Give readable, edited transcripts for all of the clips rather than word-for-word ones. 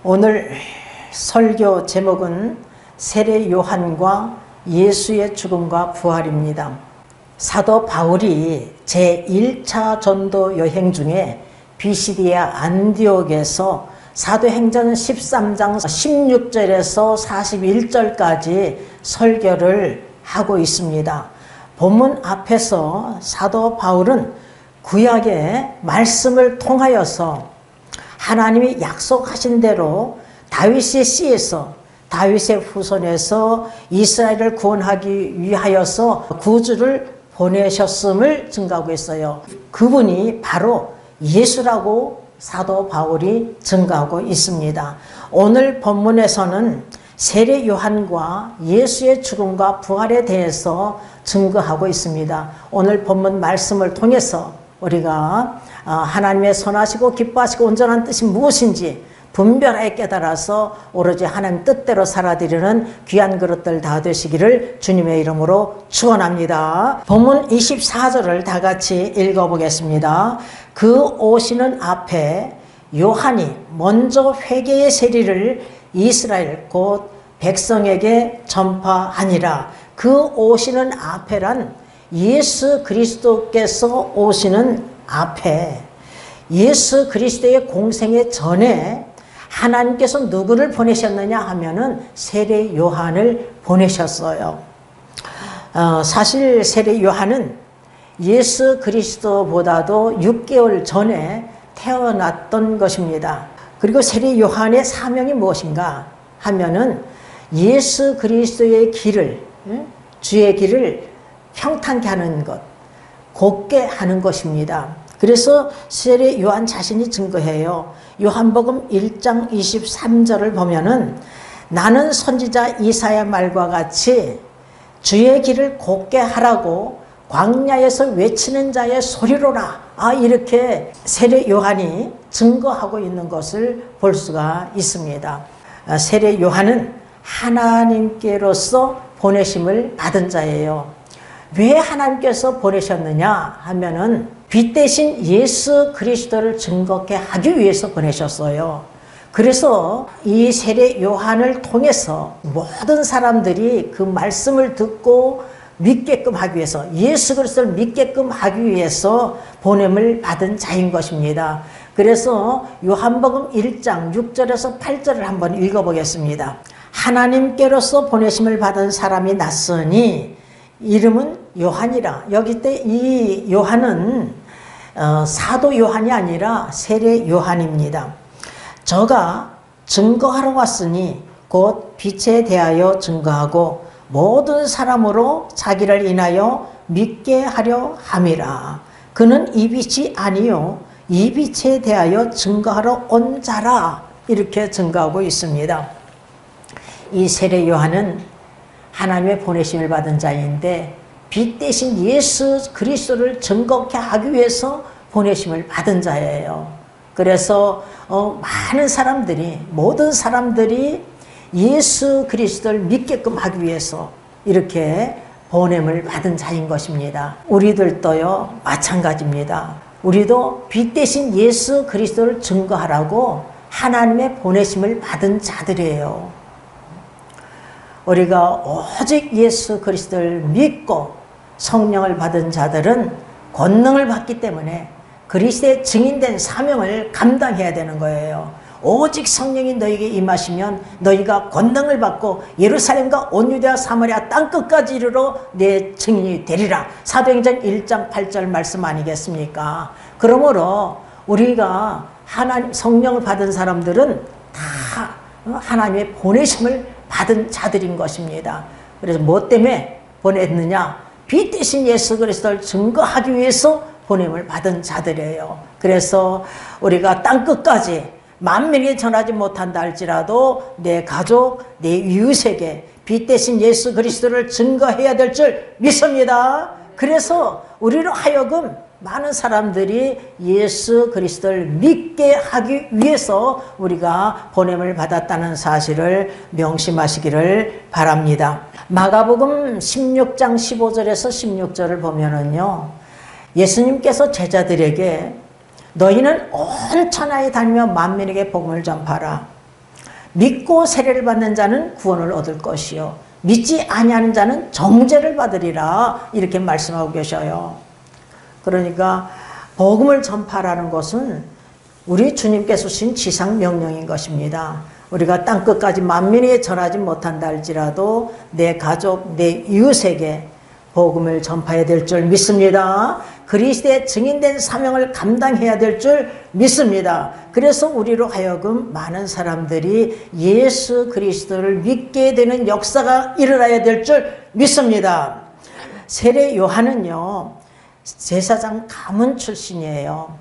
오늘 설교 제목은 세례 요한과 예수의 죽음과 부활입니다. 사도 바울이 제1차 전도 여행 중에 비시디아 안디옥에서 사도행전 13장 16절에서 41절까지 설교를 하고 있습니다. 본문 앞에서 사도 바울은 구약의 말씀을 통하여서 하나님이 약속하신 대로 다윗의 씨에서, 다윗의 후손에서 이스라엘을 구원하기 위하여서 구주를 보내셨음을 증거하고 있어요. 그분이 바로 예수라고 사도 바울이 증거하고 있습니다. 오늘 본문에서는 세례 요한과 예수의 죽음과 부활에 대해서 증거하고 있습니다. 오늘 본문 말씀을 통해서 우리가 하나님의 선하시고 기뻐하시고 온전한 뜻이 무엇인지 분별하게 깨달아서 오로지 하나님 뜻대로 살아드리는 귀한 그릇들 다 되시기를 주님의 이름으로 축원합니다. 본문 24절을 다 같이 읽어보겠습니다. 그 오시는 앞에 요한이 먼저 회개의 세리를 이스라엘 곧 백성에게 전파하니라. 그 오시는 앞에란 예수 그리스도께서 오시는 앞에, 예수 그리스도의 공생의 전에 하나님께서 누구를 보내셨느냐 하면은 세례 요한을 보내셨어요. 사실 세례 요한은 예수 그리스도보다도 6개월 전에 태어났던 것입니다. 그리고 세례 요한의 사명이 무엇인가 하면은 예수 그리스도의 길을, 주의 길을 평탄케 하는 것, 곱게 하는 것입니다. 그래서 세례 요한 자신이 증거해요. 요한복음 1장 23절을 보면은 나는 선지자 이사야 말과 같이 주의 길을 곱게 하라고 광야에서 외치는 자의 소리로라. 이렇게 세례 요한이 증거하고 있는 것을 볼 수가 있습니다. 세례 요한은 하나님께로서 보내심을 받은 자예요. 왜 하나님께서 보내셨느냐 하면은 빛 대신 예수 그리스도를 증거케 하기 위해서 보내셨어요. 그래서 이 세례 요한을 통해서 모든 사람들이 그 말씀을 듣고 믿게끔 하기 위해서, 예수 그리스도를 믿게끔 하기 위해서 보냄을 받은 자인 것입니다. 그래서 요한복음 1장 6절에서 8절을 한번 읽어보겠습니다. 하나님께로서 보내심을 받은 사람이 났으니 이름은 요한이라. 여기 때 이 요한은 사도 요한이 아니라 세례 요한입니다. 저가 증거하러 왔으니 곧 빛에 대하여 증거하고 모든 사람으로 자기를 인하여 믿게 하려 함이라. 그는 이 빛이 아니요 이 빛에 대하여 증거하러 온 자라. 이렇게 증거하고 있습니다. 이 세례 요한은 하나님의 보내심을 받은 자인데 빛 대신 예수 그리스도를 증거케 하기 위해서 보내심을 받은 자예요. 그래서 많은 사람들이, 모든 사람들이 예수 그리스도를 믿게끔 하기 위해서 이렇게 보냄을 받은 자인 것입니다. 우리들도요 마찬가지입니다. 우리도 빛 대신 예수 그리스도를 증거하라고 하나님의 보내심을 받은 자들이에요. 우리가 오직 예수 그리스도를 믿고 성령을 받은 자들은 권능을 받기 때문에 그리스도의 증인된 사명을 감당해야 되는 거예요. 오직 성령이 너에게 임하시면 너희가 권능을 받고 예루살렘과 온 유대와 사마리아 땅끝까지 이르러 내 증인이 되리라. 사도행전 1장 8절 말씀 아니겠습니까? 그러므로 우리가 하나님 성령을 받은 사람들은 다 하나님의 보내심을 받은 자들인 것입니다. 그래서 뭐 때문에 보냈느냐? 빛 대신 예수 그리스도를 증거하기 위해서 보냄을 받은 자들이에요. 그래서 우리가 땅끝까지 만민에게 전하지 못한다 할지라도 내 가족, 내 이웃에게 빛 대신 예수 그리스도를 증거해야 될 줄 믿습니다. 그래서 우리로 하여금 많은 사람들이 예수 그리스도를 믿게 하기 위해서 우리가 보냄을 받았다는 사실을 명심하시기를 바랍니다. 마가복음 16장 15절에서 16절을 보면은요, 예수님께서 제자들에게 너희는 온 천하에 다니며 만민에게 복음을 전파하라. 믿고 세례를 받는 자는 구원을 얻을 것이요 믿지 아니하는 자는 정죄를 받으리라 이렇게 말씀하고 계셔요. 그러니까 복음을 전파하라는 것은 우리 주님께서 주신 지상명령인 것입니다. 우리가 땅끝까지 만민에게 전하지 못한다 할지라도 내 가족, 내 이웃에게 복음을 전파해야 될 줄 믿습니다. 그리스도의 증인된 사명을 감당해야 될 줄 믿습니다. 그래서 우리로 하여금 많은 사람들이 예수 그리스도를 믿게 되는 역사가 일어나야 될 줄 믿습니다. 세례 요한은요, 제사장 가문 출신이에요.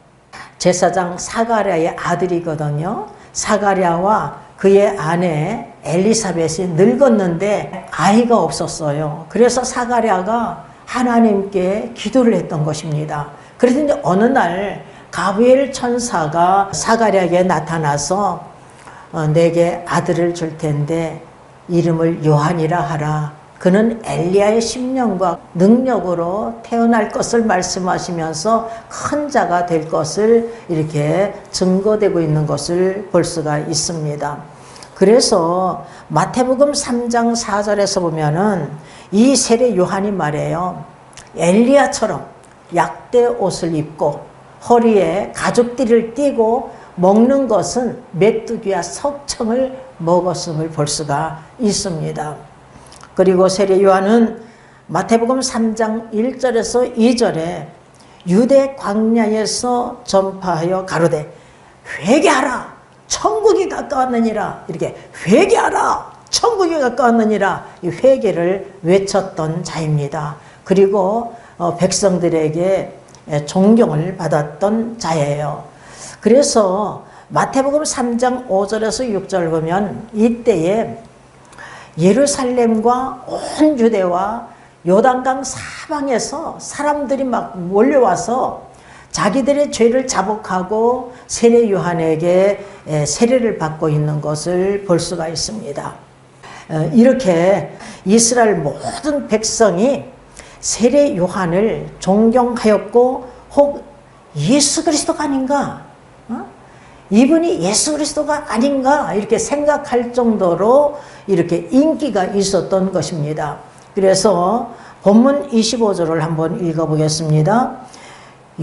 제사장 사가랴의 아들이거든요. 사가랴와 그의 아내 엘리사벳이 늙었는데 아이가 없었어요. 그래서 사가랴가 하나님께 기도를 했던 것입니다. 그랬더니 어느 날 가브리엘 천사가 사가랴에게 나타나서 내게 아들을 줄 텐데 이름을 요한이라 하라. 그는 엘리야의 심령과 능력으로 태어날 것을 말씀하시면서 큰 자가 될 것을 이렇게 증거되고 있는 것을 볼 수가 있습니다. 그래서 마태복음 3장 4절에서 보면은 이 세례 요한이 말해요. 엘리야처럼 약대 옷을 입고 허리에 가죽띠를 띠고 먹는 것은 메뚜기와 석청을 먹었음을 볼 수가 있습니다. 그리고 세례 요한은 마태복음 3장 1절에서 2절에 유대 광야에서 전파하여 가로되 회개하라 천국이 가까웠느니라 이렇게 회개하라 천국이 가까웠느니라 이 회개를 외쳤던 자입니다. 그리고 백성들에게 존경을 받았던 자예요. 그래서 마태복음 3장 5절에서 6절 보면 이때에 예루살렘과 온 유대와 요단강 사방에서 사람들이 막 몰려와서 자기들의 죄를 자복하고 세례 요한에게 세례를 받고 있는 것을 볼 수가 있습니다. 이렇게 이스라엘 모든 백성이 세례 요한을 존경하였고 혹 예수 그리스도가 아닌가? 이분이 예수 그리스도가 아닌가? 이렇게 생각할 정도로 이렇게 인기가 있었던 것입니다. 그래서 본문 25절을 한번 읽어보겠습니다.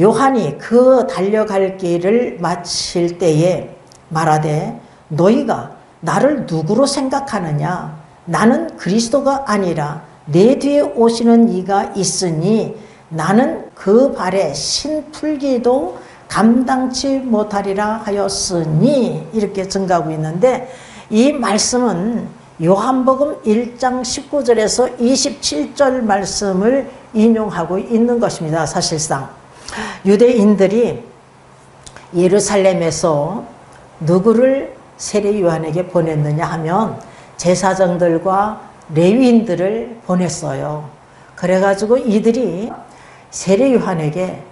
요한이 그 달려갈 길을 마칠 때에 말하되 너희가 나를 누구로 생각하느냐? 나는 그리스도가 아니라 내 뒤에 오시는 이가 있으니 나는 그 발에 신 풀기도 감당치 못하리라 하였으니 이렇게 증가하고 있는데 이 말씀은 요한복음 1장 19절에서 27절 말씀을 인용하고 있는 것입니다. 사실상 유대인들이 예루살렘에서 누구를 세례 요한에게 보냈느냐 하면 제사장들과 레위인들을 보냈어요. 그래가지고 이들이 세례 요한에게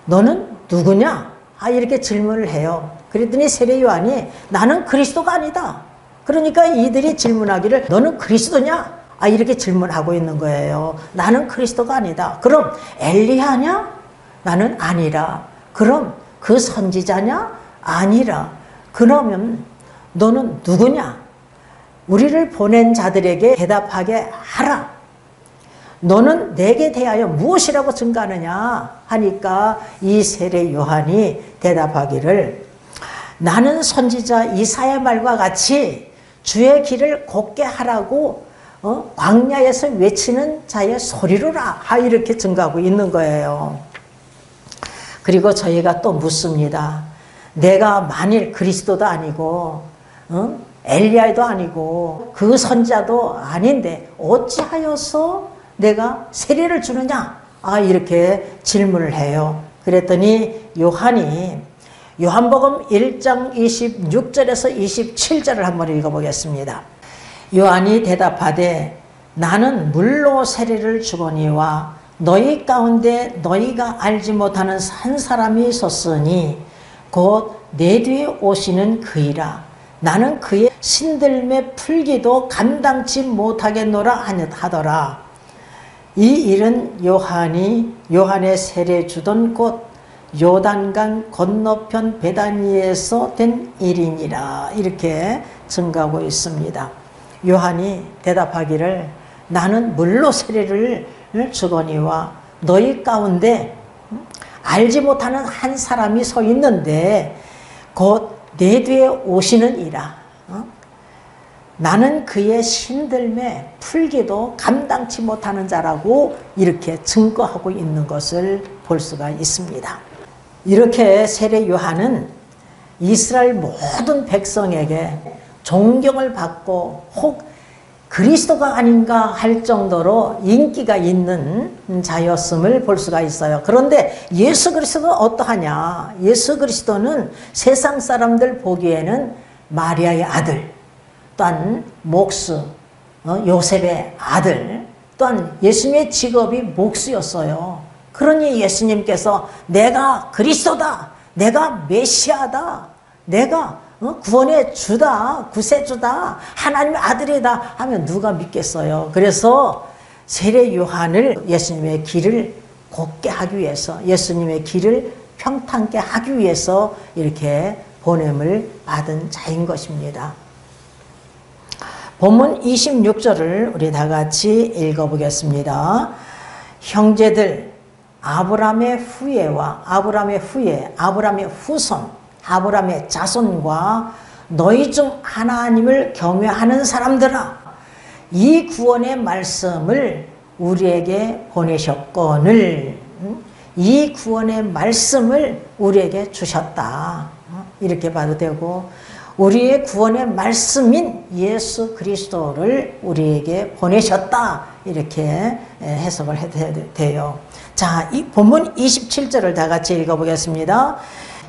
너는 누구냐? 이렇게 질문을 해요. 그랬더니 세례 요한이 나는 그리스도가 아니다. 그러니까 이들이 질문하기를 너는 그리스도냐? 이렇게 질문하고 있는 거예요. 나는 그리스도가 아니다. 그럼 엘리야냐? 나는 아니라. 그럼 그 선지자냐? 아니라. 그러면 너는 누구냐? 우리를 보낸 자들에게 대답하게 하라. 너는 내게 대하여 무엇이라고 증거하느냐 하니까 이 세례 요한이 대답하기를 나는 선지자 이사야 말과 같이 주의 길을 곱게 하라고 광야에서 외치는 자의 소리로라 이렇게 증거하고 있는 거예요. 그리고 저희가 또 묻습니다. 내가 만일 그리스도도 아니고 엘리야도 아니고 그 선지자도 아닌데 어찌하여서 내가 세례를 주느냐? 이렇게 질문을 해요. 그랬더니 요한이 요한복음 1장 26절에서 27절을 한번 읽어보겠습니다. 요한이 대답하되 나는 물로 세례를 주거니와 너희 가운데 너희가 알지 못하는 한 사람이 섰으니 곧 내 뒤에 오시는 그이라. 나는 그의 신들매 풀기도 감당치 못하겠노라 하더라. 이 일은 요한의 세례 주던 곳 요단강 건너편 베다니에서 된 일이니라 이렇게 증가하고 있습니다. 요한이 대답하기를 나는 물로 세례를 주거니와 너희 가운데 알지 못하는 한 사람이 서 있는데 곧 내 뒤에 오시는 이라. 나는 그의 신들매 풀기도 감당치 못하는 자라고 이렇게 증거하고 있는 것을 볼 수가 있습니다. 이렇게 세례 요한은 이스라엘 모든 백성에게 존경을 받고 혹 그리스도가 아닌가 할 정도로 인기가 있는 자였음을 볼 수가 있어요. 그런데 예수 그리스도는 어떠하냐? 예수 그리스도는 세상 사람들 보기에는 마리아의 아들, 또한 목수, 요셉의 아들, 또한 예수님의 직업이 목수였어요. 그러니 예수님께서 내가 그리스도다, 내가 메시아다, 내가 구원의 주다, 구세주다, 하나님의 아들이다 하면 누가 믿겠어요? 그래서 세례 요한을 예수님의 길을 곱게 하기 위해서, 예수님의 길을 평탄케 하기 위해서 이렇게 보냄을 받은 자인 것입니다. 본문 26절을 우리 다 같이 읽어보겠습니다. 형제들, 아브라함의 후예와 아브라함의 후예, 아브라함의 후손, 아브라함의 자손과 너희 중 하나님을 경외하는 사람들아, 이 구원의 말씀을 우리에게 보내셨거늘, 이 구원의 말씀을 우리에게 주셨다. 이렇게 봐도 되고, 우리의 구원의 말씀인 예수 그리스도를 우리에게 보내셨다. 이렇게 해석을 해도 돼요. 자, 이 본문 27절을 다 같이 읽어보겠습니다.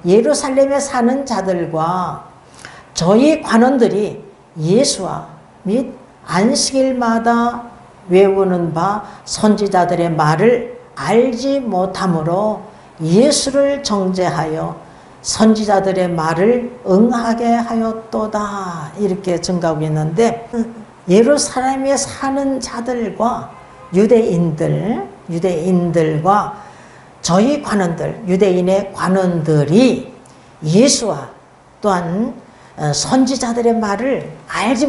예루살렘에 사는 자들과 저희 관원들이 예수와 및 안식일마다 외우는 바 선지자들의 말을 알지 못하므로 예수를 정죄하여 선지자들의 말을 응하게 하였도다. 이렇게 증가하고 있는데, 예루살렘에 사는 자들과 유대인들과 저희 관원들, 유대인의 관원들이 예수와 또한 선지자들의 말을 알지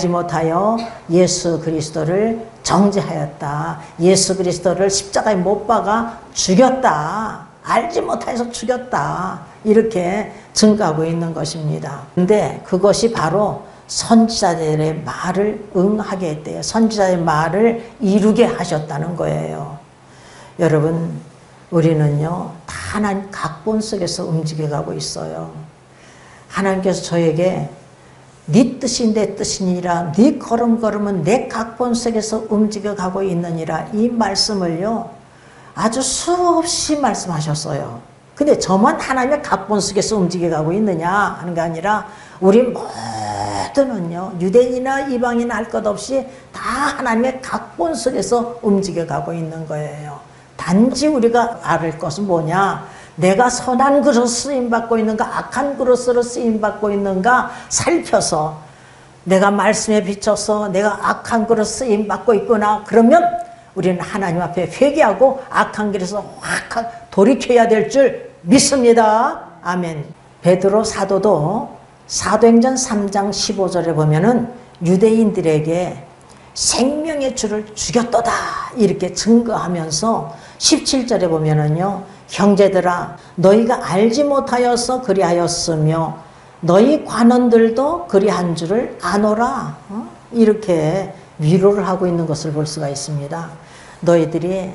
못하여 예수 그리스도를 정죄하였다. 예수 그리스도를 십자가에 못 박아 죽였다. 알지 못해서 죽였다. 이렇게 증가하고 있는 것입니다. 근데 그것이 바로 선지자들의 말을 응하게 했대요. 선지자의 말을 이루게 하셨다는 거예요. 여러분, 우리는요, 다 하나님 각본 속에서 움직여가고 있어요. 하나님께서 저에게 네 뜻이 내 뜻이니라, 네 걸음걸음은 내 각본 속에서 움직여가고 있느니라, 이 말씀을요 아주 수없이 말씀하셨어요. 근데 저만 하나님의 각본 속에서 움직여가고 있느냐 하는 게 아니라 우리 모두는요, 유대인이나 이방인 할 것 없이 다 하나님의 각본 속에서 움직여가고 있는 거예요. 단지 우리가 알을 것은 뭐냐? 내가 선한 그릇 쓰임받고 있는가, 악한 그릇으로 쓰임받고 있는가 살펴서, 내가 말씀에 비춰서 내가 악한 그릇 쓰임받고 있구나, 그러면 우리는 하나님 앞에 회개하고 악한 길에서 확 돌이켜야 될 줄 믿습니다. 아멘. 베드로 사도도 사도행전 3장 15절에 보면은 유대인들에게 생명의 주를 죽였도다 이렇게 증거하면서 17절에 보면은요, 형제들아 너희가 알지 못하여서 그리하였으며 너희 관원들도 그리한 줄을 아노라, 이렇게 위로를 하고 있는 것을 볼 수가 있습니다. 너희들이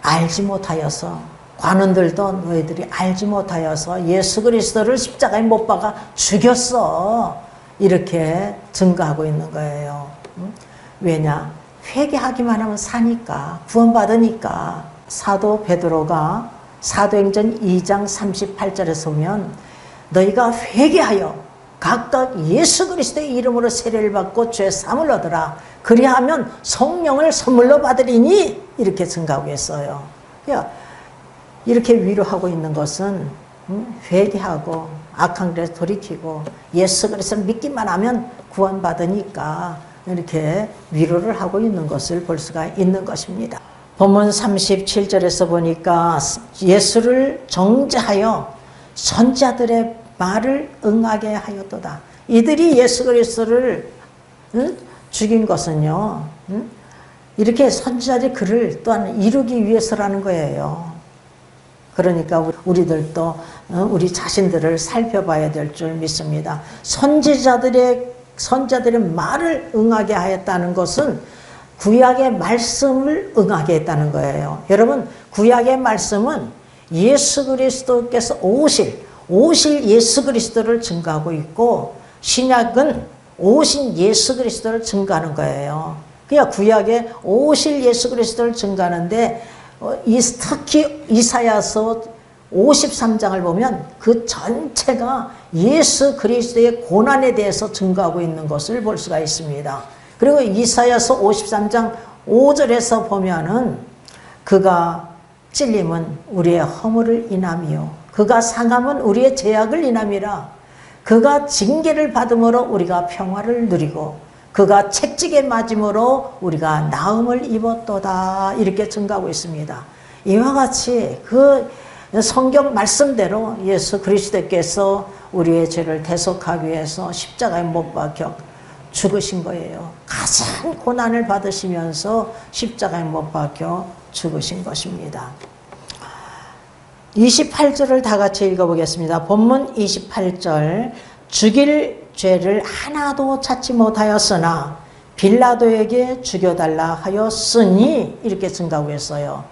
알지 못하여서, 관원들도 너희들이 알지 못하여서 예수 그리스도를 십자가에 못 박아 죽였어, 이렇게 증거하고 있는 거예요. 왜냐? 회개하기만 하면 사니까, 구원받으니까. 사도 베드로가 사도행전 2장 38절에서 보면 너희가 회개하여 각각 예수 그리스도의 이름으로 세례를 받고 죄 사함을 얻으라, 그리하면 성령을 선물로 받으리니, 이렇게 증가하고 있어요. 이렇게 위로하고 있는 것은 회개하고 악한 길에서 돌이키고 예수 그리스도를 믿기만 하면 구원받으니까 이렇게 위로를 하고 있는 것을 볼 수가 있는 것입니다. 본문 37절에서 보니까 예수를 정죄하여 선지자들의 말을 응하게 하였도다. 이들이 예수 그리스도를 죽인 것은요, 이렇게 선지자들의 글을 또한 이루기 위해서라는 거예요. 그러니까 우리들도 우리 자신들을 살펴봐야 될 줄 믿습니다. 선지자들의 말을 응하게 하였다는 것은 구약의 말씀을 응하게 했다는 거예요. 여러분, 구약의 말씀은 예수 그리스도께서 오실 예수 그리스도를 증거하고 있고, 신약은 오신 예수 그리스도를 증거하는 거예요. 그러니까 구약에 오실 예수 그리스도를 증거하는데, 특히 이사야서 53장을 보면 그 전체가 예수 그리스도의 고난에 대해서 증거하고 있는 것을 볼 수가 있습니다. 그리고 이사야서 53장 5절에서 보면은 그가 찔림은 우리의 허물을 인함이요 그가 상함은 우리의 죄악을 인함이라. 그가 징계를 받음으로 우리가 평화를 누리고 그가 채찍에 맞음으로 우리가 나음을 입었도다. 이렇게 증거하고 있습니다. 이와 같이 그 성경 말씀대로 예수 그리스도께서 우리의 죄를 대속하기 위해서 십자가에 못 박혀 죽으신 거예요. 가장 고난을 받으시면서 십자가에 못 박혀 죽으신 것입니다. 28절을 다 같이 읽어보겠습니다. 본문 28절. 죽일 죄를 하나도 찾지 못하였으나 빌라도에게 죽여달라 하였으니, 이렇게 증가하고 있어요.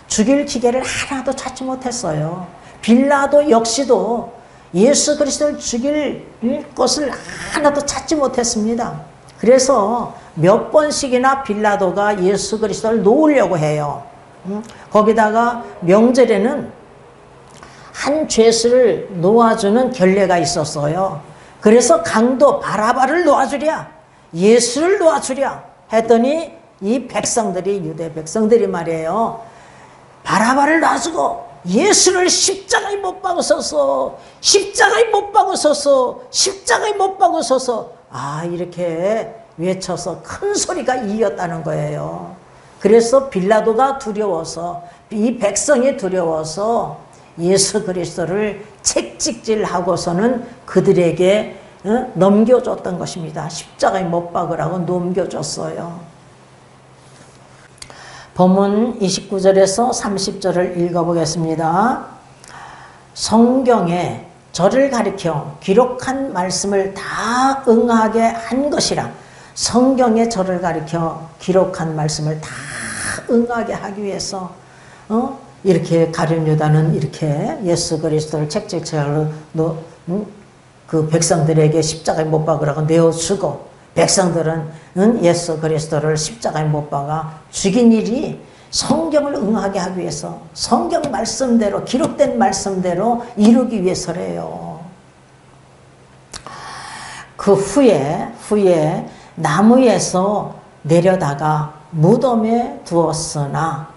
죽일 기계를 하나도 찾지 못했어요. 빌라도 역시도 예수 그리스도를 죽일 것을 하나도 찾지 못했습니다. 그래서 몇 번씩이나 빌라도가 예수 그리스도를 놓으려고 해요. 거기다가 명절에는 한 죄수를 놓아주는 결례가 있었어요. 그래서 강도 바라바를 놓아주랴, 예수를 놓아주랴 했더니 이 백성들이, 유대 백성들이 말이에요, 바라바를 놔주고 예수를 십자가에 못 박으소서, 십자가에 못 박으소서, 십자가에 못 박으소서, 이렇게 외쳐서 큰 소리가 이었다는 거예요. 그래서 빌라도가 두려워서, 이 백성이 두려워서 예수 그리스도를 채찍질하고서는 그들에게 넘겨줬던 것입니다. 십자가에 못 박으라고 넘겨줬어요. 본문 29절에서 30절을 읽어보겠습니다. 성경에 저를 가리켜 기록한 말씀을 다 응하게 한 것이라. 성경에 저를 가리켜 기록한 말씀을 다 응하게 하기 위해서 이렇게 가룟 유다는 이렇게 예수 그리스도를 채찍질하러 그 백성들에게 십자가에 못 박으라고 내어주고, 백성들은 예수 그리스도를 십자가에 못 박아 죽인 일이 성경을 응하게 하기 위해서, 성경 말씀대로, 기록된 말씀대로 이루기 위해서래요. 그 후에 나무에서 내려다가 무덤에 두었으나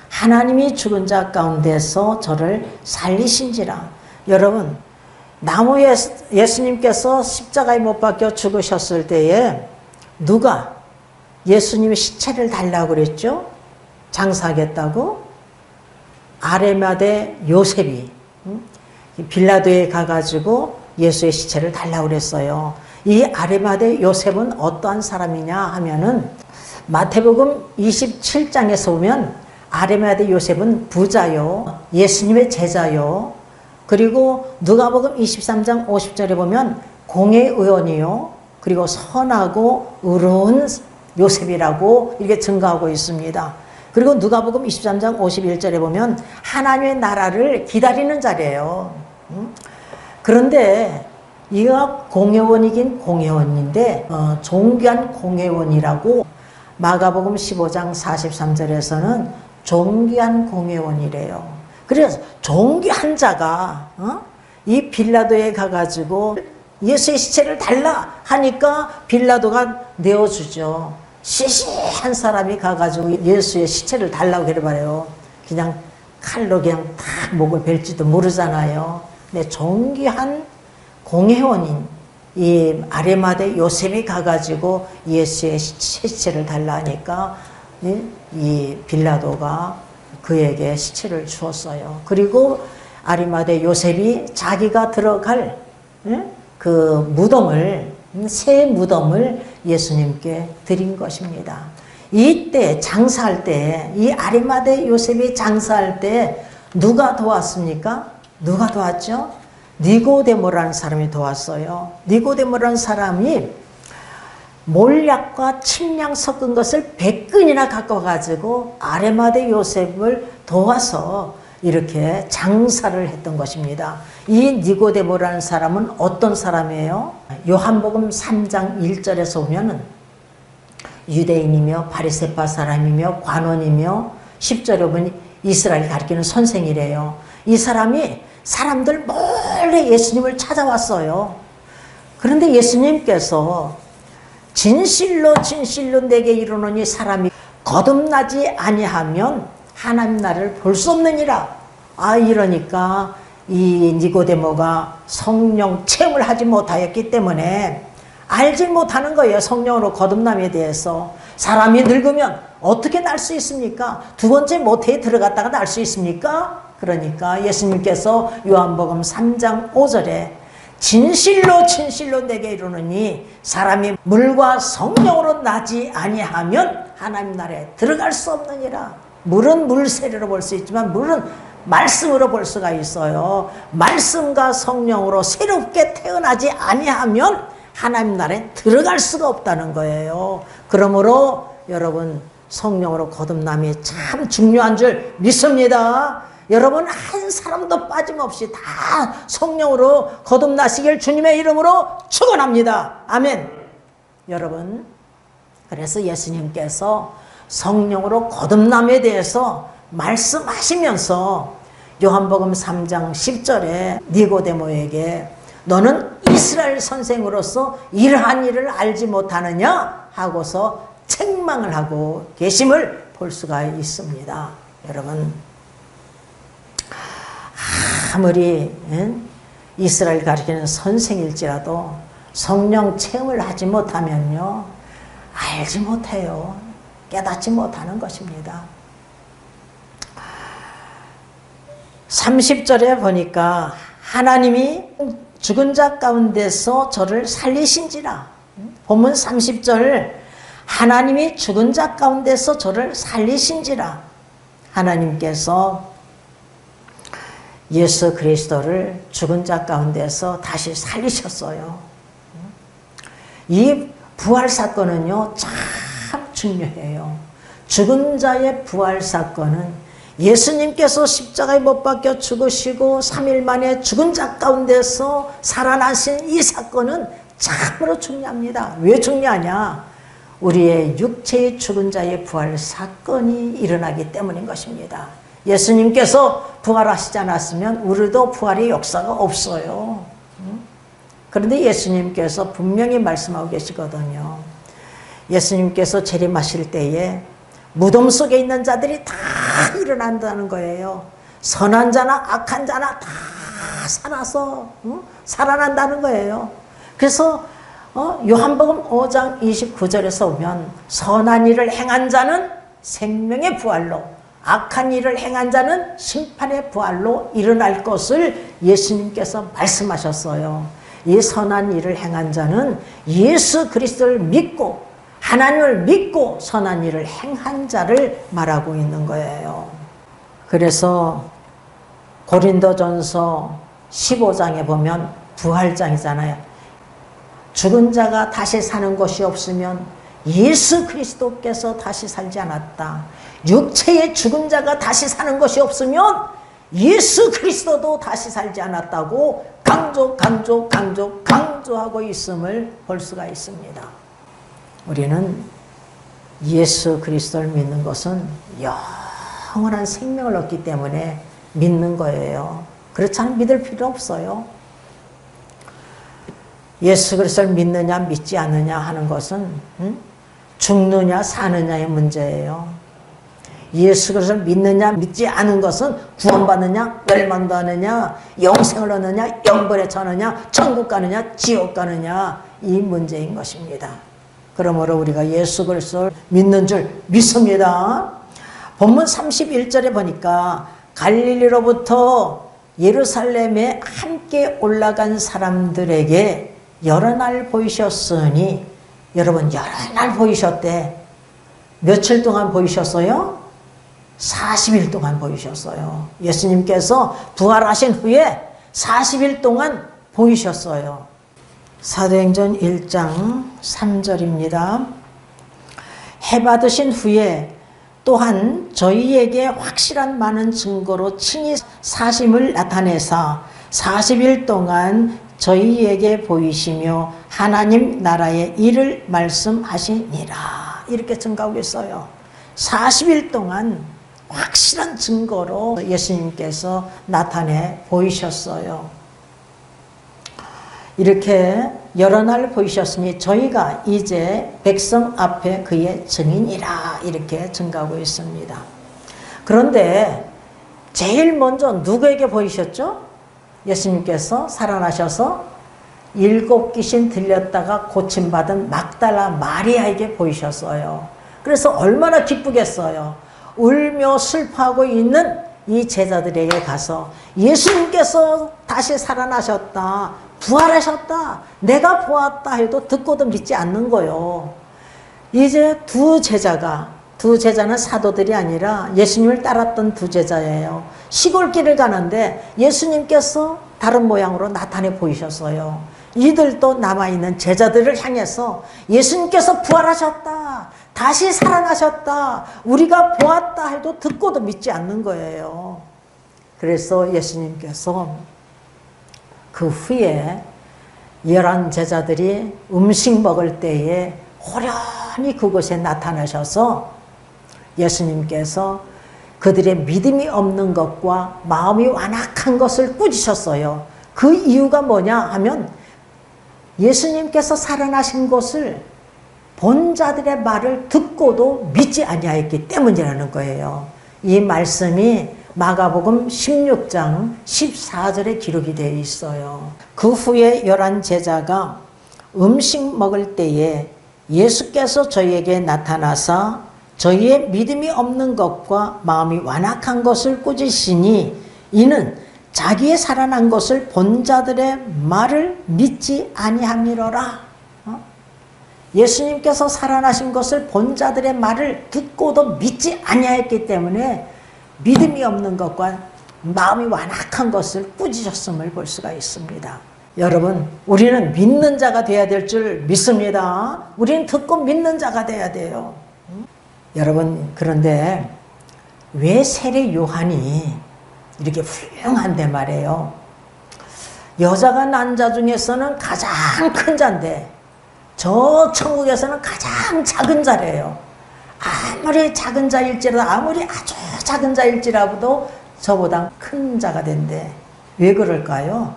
하나님이 죽은 자 가운데서 저를 살리신지라. 여러분, 나무에 예수님께서 십자가에 못 박혀 죽으셨을 때에 누가 예수님의 시체를 달라고 그랬죠? 장사하겠다고? 아레마대 요셉이 빌라도에 가가지고 예수의 시체를 달라고 그랬어요. 이 아레마대 요셉은 어떠한 사람이냐 하면은 마태복음 27장에서 보면 아레마대 요셉은 부자요, 예수님의 제자요, 그리고 누가복음 23장 50절에 보면 공회의원이요, 그리고 선하고 의로운 요셉이라고 이렇게 증거하고 있습니다. 그리고 누가복음 23장 51절에 보면 하나님의 나라를 기다리는 자리예요. 그런데 이가 공회원이긴 공회원인데 존귀한 공회원이라고 마가복음 15장 43절에서는 존귀한 공회원이래요. 그래서 존귀한 자가 이 빌라도에 가가지고 예수의 시체를 달라 하니까 빌라도가 내어주죠. 시시한 사람이 가가지고 예수의 시체를 달라고 그래 말해요. 그냥 칼로 그냥 탁 목을 벨지도 모르잖아요. 근데 존귀한 공회원인 이 아레마대 요셉이 가가지고 예수의 시체를 달라 하니까 이 빌라도가 그에게 시체를 주었어요. 그리고 아리마대 요셉이 자기가 들어갈 그 무덤을, 새 무덤을 예수님께 드린 것입니다. 이때 장사할 때, 이 아리마대 요셉이 장사할 때 누가 도왔습니까? 누가 도왔죠? 니고데모라는 사람이 도왔어요. 니고데모라는 사람이 몰약과 침량 섞은 것을 100근이나 갖고 가지고 아리마대 요셉을 도와서 이렇게 장사를 했던 것입니다. 이 니고데모라는 사람은 어떤 사람이에요? 요한복음 3장 1절에서 보면은 유대인이며 바리새파 사람이며 관원이며 10절에 보면 이스라엘 가리키는 선생이래요. 이 사람이 사람들 몰래 예수님을 찾아왔어요. 그런데 예수님께서 진실로 진실로 내게 이르노니 사람이 거듭나지 아니하면 하나님 나라를 볼 수 없느니라. 이러니까 이 니고데모가 성령 체험을 하지 못하였기 때문에 알지 못하는 거예요. 성령으로 거듭남에 대해서. 사람이 늙으면 어떻게 날 수 있습니까? 두 번째 모태에 들어갔다가 날 수 있습니까? 그러니까 예수님께서 요한복음 3장 5절에 진실로 진실로 내게 이르노니 사람이 물과 성령으로 나지 아니하면 하나님 나라에 들어갈 수 없느니라. 물은 물세례로 볼 수 있지만 물은 말씀으로 볼 수가 있어요. 말씀과 성령으로 새롭게 태어나지 아니하면 하나님 나라에 들어갈 수가 없다는 거예요. 그러므로 여러분 성령으로 거듭남이 참 중요한 줄 믿습니다. 여러분 한 사람도 빠짐없이 다 성령으로 거듭나시길 주님의 이름으로 축원합니다. 아멘. 여러분 그래서 예수님께서 성령으로 거듭남에 대해서 말씀하시면서 요한복음 3장 10절에 니고데모에게 너는 이스라엘 선생으로서 이러한 일을 알지 못하느냐 하고서 책망을 하고 계심을 볼 수가 있습니다. 여러분 아무리 이스라엘 가르치는 선생일지라도 성령 체험을 하지 못하면요 알지 못해요. 깨닫지 못하는 것입니다. 30절에 보니까 하나님이 죽은 자 가운데서 저를 살리신지라. 본문 30절 하나님이 죽은 자 가운데서 저를 살리신지라. 하나님께서 예수 그리스도를 죽은 자 가운데서 다시 살리셨어요. 이 부활 사건은요 참 중요해요. 죽은 자의 부활 사건은 예수님께서 십자가에 못 박혀 죽으시고 3일 만에 죽은 자 가운데서 살아나신 이 사건은 참으로 중요합니다. 왜 중요하냐? 우리의 육체의 죽은 자의 부활 사건이 일어나기 때문인 것입니다. 예수님께서 부활하시지 않았으면 우리도 부활의 역사가 없어요. 그런데 예수님께서 분명히 말씀하고 계시거든요. 예수님께서 재림하실 때에 무덤 속에 있는 자들이 다 일어난다는 거예요. 선한 자나 악한 자나 다 살아서 살아난다는 거예요. 그래서 요한복음 5장 29절에서 보면 선한 일을 행한 자는 생명의 부활로 악한 일을 행한 자는 심판의 부활로 일어날 것을 예수님께서 말씀하셨어요. 이 선한 일을 행한 자는 예수 그리스도를 믿고 하나님을 믿고 선한 일을 행한 자를 말하고 있는 거예요. 그래서 고린도전서 15장에 보면 부활장이잖아요. 죽은 자가 다시 사는 것이 없으면 예수 그리스도께서 다시 살지 않았다. 육체의 죽은 자가 다시 사는 것이 없으면 예수 그리스도도 다시 살지 않았다고 강조하고 있음을 볼 수가 있습니다. 우리는 예수 그리스도를 믿는 것은 영원한 생명을 얻기 때문에 믿는 거예요. 그렇지 않으면 믿을 필요 없어요. 예수 그리스도를 믿느냐 믿지 않느냐 하는 것은 죽느냐 사느냐의 문제예요. 예수 그리스도를 믿느냐 믿지 않은 것은 구원받느냐 멸망하느냐 영생을 얻느냐 영벌에 처하느냐 천국 가느냐 지옥 가느냐 이 문제인 것입니다. 그러므로 우리가 예수 그리스도를 믿는 줄 믿습니다. 본문 31절에 보니까 갈릴리로부터 예루살렘에 함께 올라간 사람들에게 여러 날 보이셨으니, 여러분 여러 날 보이셨대. 며칠 동안 보이셨어요? 40일 동안 보이셨어요. 예수님께서 부활하신 후에 40일 동안 보이셨어요. 사도행전 1장 3절입니다. 해 받으신 후에 또한 저희에게 확실한 많은 증거로 친히 사심을 나타내사 40일 동안 저희에게 보이시며 하나님 나라의 일을 말씀하시니라. 이렇게 증가하고 있어요. 40일 동안 확실한 증거로 예수님께서 나타내 보이셨어요. 이렇게 여러 날 보이셨으니 저희가 이제 백성 앞에 그의 증인이라. 이렇게 증가하고 있습니다. 그런데 제일 먼저 누구에게 보이셨죠? 예수님께서 살아나셔서 7 귀신 들렸다가 고침받은 막달라 마리아에게 보이셨어요. 그래서 얼마나 기쁘겠어요. 울며 슬퍼하고 있는 이 제자들에게 가서 예수님께서 다시 살아나셨다, 부활하셨다, 내가 보았다 해도 듣고도 믿지 않는 거요. 이제 두 제자는 사도들이 아니라 예수님을 따랐던 두 제자예요. 시골길을 가는데 예수님께서 다른 모양으로 나타내 보이셨어요. 이들도 남아있는 제자들을 향해서 예수님께서 부활하셨다, 다시 살아나셨다, 우리가 보았다 해도 듣고도 믿지 않는 거예요. 그래서 예수님께서 그 후에 11 제자들이 음식 먹을 때에 호련히 그곳에 나타나셔서 예수님께서 그들의 믿음이 없는 것과 마음이 완악한 것을 꾸짖으셨어요. 그 이유가 뭐냐 하면 예수님께서 살아나신 것을 본 자들의 말을 듣고도 믿지 아니하였기 때문이라는 거예요. 이 말씀이 마가복음 16장 14절에 기록이 되어 있어요. 그 후에 11 제자가 음식 먹을 때에 예수께서 저희에게 나타나사 저희의 믿음이 없는 것과 마음이 완악한 것을 꾸짖으시니 이는 자기의 살아난 것을 본 자들의 말을 믿지 아니함이로라. 예수님께서 살아나신 것을 본 자들의 말을 듣고도 믿지 아니하였기 때문에 믿음이 없는 것과 마음이 완악한 것을 꾸짖었음을 볼 수가 있습니다. 여러분, 우리는 믿는 자가 되어야 될 줄 믿습니다. 우리는 듣고 믿는 자가 되어야 돼요. 여러분, 그런데 왜 세례 요한이 이렇게 훌륭한데 말이에요. 여자가 난 자 중에서는 가장 큰 자인데 저 천국에서는 가장 작은 자래요. 아무리 작은 자일지라도, 아무리 아주 작은 자일지라도 저보다 큰 자가 된대. 왜 그럴까요?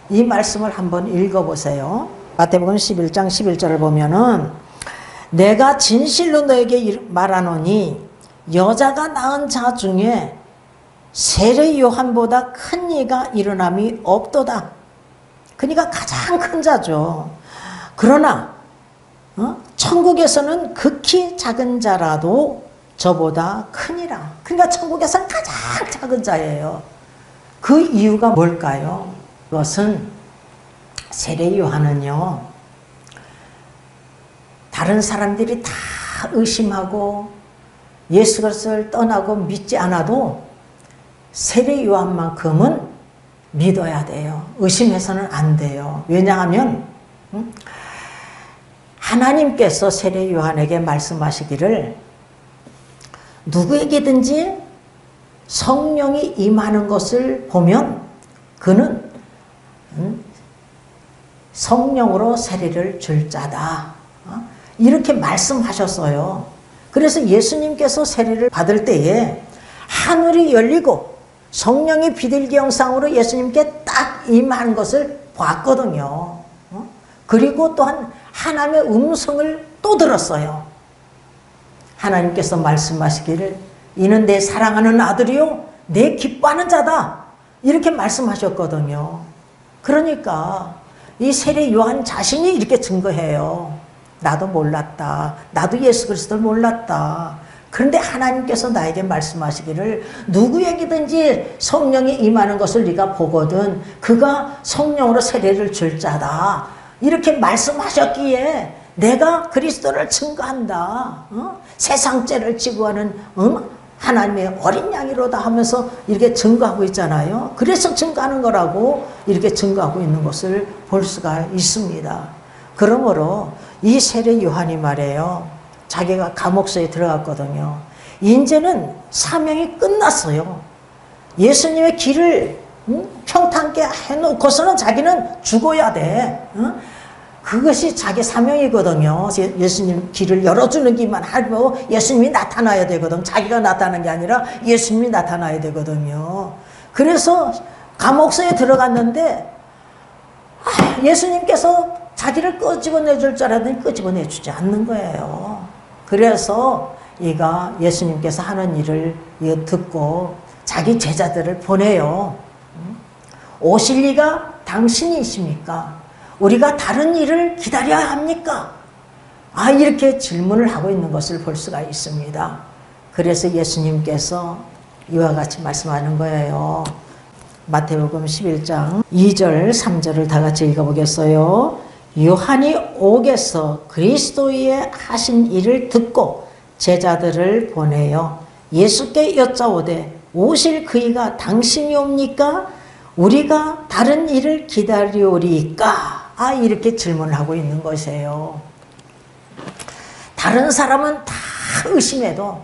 이 말씀을 한번 읽어보세요. 마태복음 11장 11절을 보면은 내가 진실로 너에게 말하노니 여자가 낳은 자 중에 세례 요한보다 큰 이가 일어남이 없도다. 그러니까 가장 큰 자죠. 그러나 천국에서는 극히 작은 자라도 저보다 크니라. 그러니까 천국에서는 가장 작은 자예요. 그 이유가 뭘까요? 그것은 세례 요한은요, 다른 사람들이 다 의심하고 예수 그리스도를 떠나고 믿지 않아도 세례 요한만큼은 믿어야 돼요. 의심해서는 안 돼요. 왜냐하면 하나님께서 세례 요한에게 말씀하시기를 누구에게든지 성령이 임하는 것을 보면 그는 성령으로 세례를 줄 자다. 이렇게 말씀하셨어요. 그래서 예수님께서 세례를 받을 때에 하늘이 열리고 성령이 비둘기 형상으로 예수님께 딱 임한 것을 봤거든요. 그리고 또한 하나님의 음성을 또 들었어요. 하나님께서 말씀하시기를 이는 내 사랑하는 아들이요 내 기뻐하는 자다. 이렇게 말씀하셨거든요. 그러니까 이 세례 요한 자신이 이렇게 증거해요. 나도 몰랐다. 나도 예수 그리스도를 몰랐다. 그런데 하나님께서 나에게 말씀하시기를 누구에게든지 성령이 임하는 것을 네가 보거든 그가 성령으로 세례를 줄 자다. 이렇게 말씀하셨기에 내가 그리스도를 증거한다. 세상 죄를 지고 하는 하나님의 어린 양이로다 하면서 이렇게 증거하고 있잖아요. 그래서 증거하는 거라고 이렇게 증거하고 있는 것을 볼 수가 있습니다. 그러므로 이 세례 요한이 말해요. 자기가 감옥소에 들어갔거든요. 이제는 사명이 끝났어요. 예수님의 길을 평탄케 해놓고서는 자기는 죽어야 돼. 그것이 자기 사명이거든요. 예수님 길을 열어주는 기만 하고 예수님이 나타나야 되거든. 자기가 나타나는 게 아니라 예수님이 나타나야 되거든요. 그래서 감옥소에 들어갔는데 예수님께서 자기를 끄집어내 줄 줄 알았더니 끄집어내 주지 않는 거예요. 그래서 이가 예수님께서 하는 일을 듣고 자기 제자들을 보내요. 오실 리가 당신이십니까? 우리가 다른 일을 기다려야 합니까? 이렇게 질문을 하고 있는 것을 볼 수가 있습니다. 그래서 예수님께서 이와 같이 말씀하는 거예요. 마태복음 11장 2절 3절을 다 같이 읽어보겠어요. 요한이 옥에서 그리스도의 하신 일을 듣고 제자들을 보내요. 예수께 여짜오되 오실 그이가 당신이옵니까? 우리가 다른 일을 기다리오리까? 이렇게 질문을 하고 있는 것이에요. 다른 사람은 다 의심해도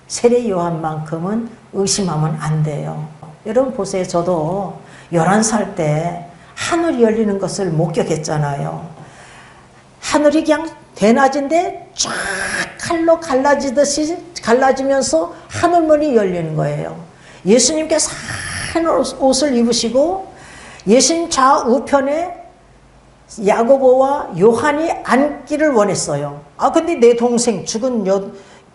세례 요한만큼은 의심하면 안 돼요. 여러분 보세요. 저도 11살 때 하늘이 열리는 것을 목격했잖아요. 하늘이 그냥 대낮인데 쫙 칼로 갈라지면서 하늘문이 열리는 거예요. 예수님께서 하얀 옷을 입으시고 예수님 좌우편에 야고보와 요한이 앉기를 원했어요. 근데 내 동생, 죽은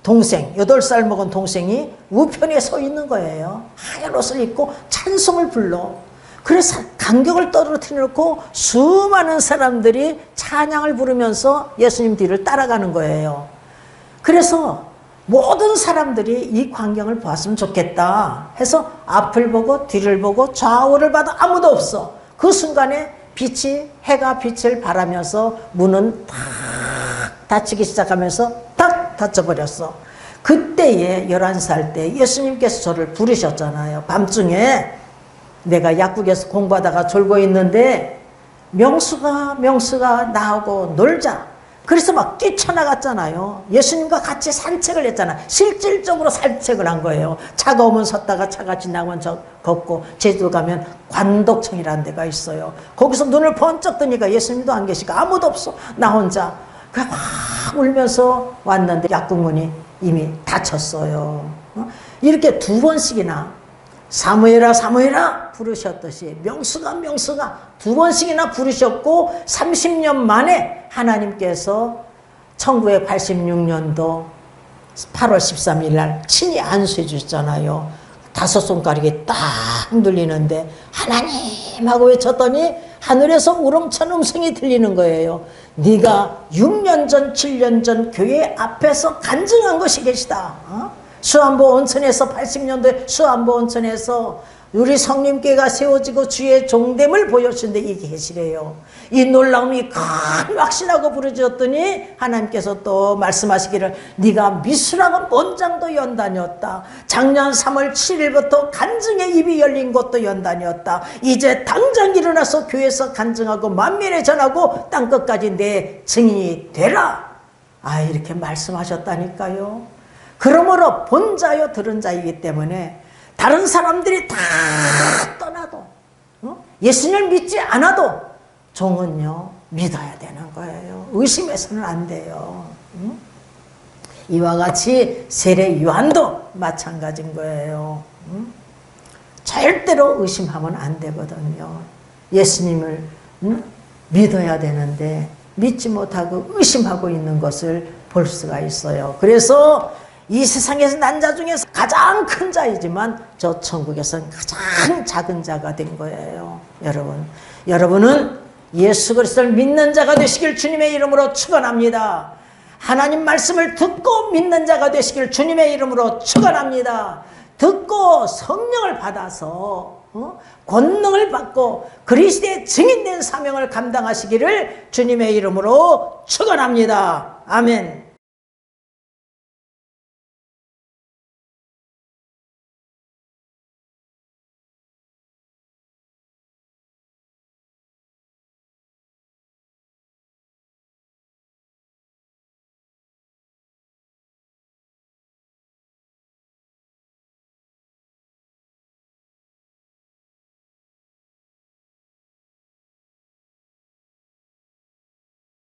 동생, 8살 먹은 동생이 우편에 서 있는 거예요. 하얀 옷을 입고 찬송을 불러. 그래서 간격을 떨어뜨려놓고 수많은 사람들이 찬양을 부르면서 예수님 뒤를 따라가는 거예요. 그래서 모든 사람들이 이 광경을 봤으면 좋겠다 해서 앞을 보고 뒤를 보고 좌우를 봐도 아무도 없어. 그 순간에 해가 빛을 발하면서 문은 탁 닫히기 시작하면서 탁 닫혀버렸어. 그때에 11살 때 예수님께서 저를 부르셨잖아요. 밤중에 내가 약국에서 공부하다가 졸고 있는데 명수가 나하고 놀자. 그래서 막 뛰쳐나갔잖아요. 예수님과 같이 산책을 했잖아. 실질적으로 산책을 한 거예요. 차가 오면 섰다가 차가 지나가면 걷고, 제주도 가면 관독청이라는 데가 있어요. 거기서 눈을 번쩍 뜨니까 예수님도 안 계시고 아무도 없어. 나 혼자. 그래 막 울면서 왔는데 약국문이 이미 닫혔어요. 이렇게 2번씩이나 사무엘아 사무엘아 부르셨듯이 명수가 2번씩이나 부르셨고 30년 만에 하나님께서 1986년도 8월 13일 날 친히 안수해 주셨잖아요. 5손가락이 딱 눌리는데 하나님 하고 외쳤더니 하늘에서 우렁찬 음성이 들리는 거예요. 네가 6년 전 7년 전 교회 앞에서 간증한 것이 계시다. 수안보 온천에서 80년도에 수안보 온천에서 우리 성림교회가 세워지고 주의 종됨을 보여주는데 이게 계시래요. 이 놀라움이 큰 확신하고 부르짖었더니 하나님께서 또 말씀하시기를 네가 미술학원 원장도 연단이었다. 작년 3월 7일부터 간증의 입이 열린 것도 연단이었다. 이제 당장 일어나서 교회에서 간증하고 만민에 전하고 땅끝까지 내 증인이 되라. 이렇게 말씀하셨다니까요. 그러므로 본 자요 들은 자이기 때문에 다른 사람들이 다 떠나도 예수님을 믿지 않아도 종은요 믿어야 되는 거예요. 의심해서는 안 돼요. 이와 같이 세례 요한도 마찬가지인 거예요. 절대로 의심하면 안 되거든요. 예수님을 믿어야 되는데 믿지 못하고 의심하고 있는 것을 볼 수가 있어요. 그래서 이 세상에서 난 자 중에서 가장 큰 자이지만 저 천국에서는 가장 작은 자가 된 거예요. 여러분은 예수 그리스도를 믿는 자가 되시길 주님의 이름으로 축원합니다. 하나님 말씀을 듣고 믿는 자가 되시길 주님의 이름으로 축원합니다. 듣고 성령을 받아서 권능을 받고 그리스도의 증인된 사명을 감당하시기를 주님의 이름으로 축원합니다. 아멘.